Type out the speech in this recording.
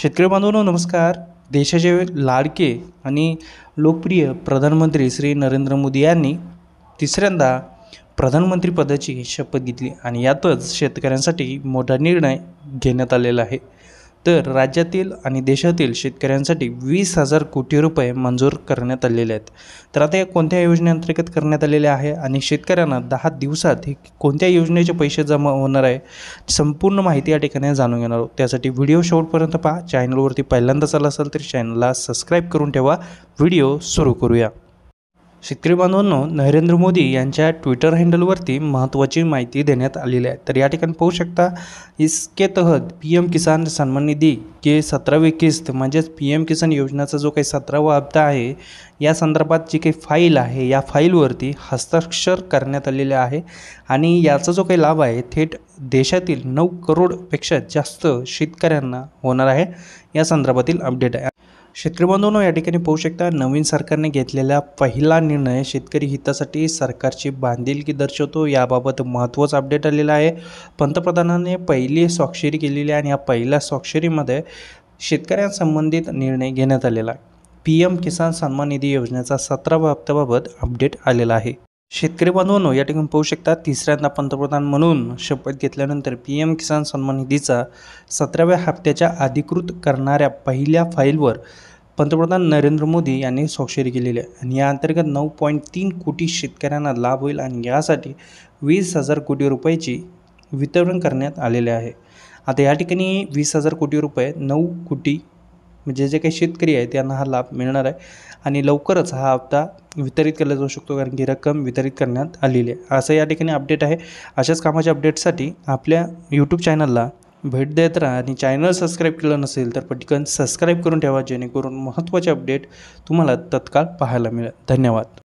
शेतकरी बांधवांनो नमस्कार। देशाचे लाडके आणि लोकप्रिय प्रधानमंत्री श्री नरेंद्र मोदी यांनी तिसऱ्यांदा प्रधानमंत्री पदाची शपथ घेतली आणि यातच शेतकऱ्यांसाठी मोठा निर्णय घेण्यात आलेला आहे। तर राज्यातील आणि देशातील शेतकऱ्यांसाठी 20,000 कोटी रुपये मंजूर करण्यात आलेले आहेत। तर आता या कोणत्या योजनेअंतर्गत करण्यात आलेले आहे आणि शेतकऱ्यांना 10 दिवसात हे कोणत्या योजनेचे पैसे जमा होणार आहे, संपूर्ण माहिती या ठिकाणी जाणून घेणार आहोत। त्यासाठी व्हिडिओ शेवटपर्यंत पहा। चॅनलवरती पहिल्यांदाच आला असाल तर चॅनलला सबस्क्राईब करून ठेवा। व्हिडिओ सुरू करूया। शेतकरी बांधवांनो, नरेंद्र मोदी यांच्या ट्विटर हँडलवरती महत्त्वाची माहिती देण्यात आलेली आहे। तर या ठिकाणी पाहू शकता, इसके तहत पीएम किसान सन्मान निधी के 17वीं किस्त म्हणजेच पीएम किसान योजनेचा जो काही 17वा हप्ता आहे, या संदर्भात जी काही फाईल आहे या फाईलवरती हस्ताक्षर करण्यात आलेले आहे आणि याचा जो काही लाभ आहे थेट देशातील 9 करोडपेक्षा जास्त शेतकऱ्यांना होणार आहे। या संदर्भातील अपडेट आहे। शेतकरी बांधवांनो, या ठिकाणी पाहू शकता, नवीन सरकारने घेतलेला पहिला निर्णय शेतकरी हितासाठी सरकारची बांधिलकी दर्शवतो। याबाबत महत्त्वाचा अपडेट आलेला आहे। पंतप्रधानांनी पहिली स्वाक्षरी केलेली आहे आणि या पहिल्या स्वाक्षरीमध्ये शेतकऱ्यांसंबंधित निर्णय घेण्यात आलेला आहे। पीएम किसान सन्मान निधी योजनेचा 17वा हप्त्याबाबत अपडेट आलेला आहे। शेतकरी बांधवांनो, या ठिकाणी पाहू शकता, तिसऱ्यांदा पंतप्रधान म्हणून शपथ घेतल्यानंतर पीएम किसान सन्मान निधीचा 17व्या हप्त्याच्या अधिकृत करणाऱ्या पहिल्या फाईलवर पंतप्रधान नरेंद्र मोदी यांनी स्वाक्षरी केलेली आहे आणि या अंतर्गत 9.3 कोटी शेतकऱ्यांना लाभ होईल आणि यासाठी 20,000 कोटी रुपयाची वितरण करण्यात आलेले आहे। आता या ठिकाणी 20,000 कोटी रुपये 9 कोटी म्हणजे जे काही शेतकरी आहेत त्यांना हा लाभ मिळणार आहे आणि लवकरच हा हप्ता वितरित केला जाऊ शकतो, कारण की रक्कम वितरित करण्यात आलेली आहे। असं या ठिकाणी अपडेट आहे। अशाच कामाच्या अपडेटसाठी आपल्या यूट्यूब चॅनलला भेट देत राहा आणि चॅनल सबस्क्राईब केलं नसेल तर पटकन सबस्क्राईब करून ठेवा, जेणेकरून महत्त्वाचे अपडेट तुम्हाला तत्काळ पाहायला मिळेल। धन्यवाद।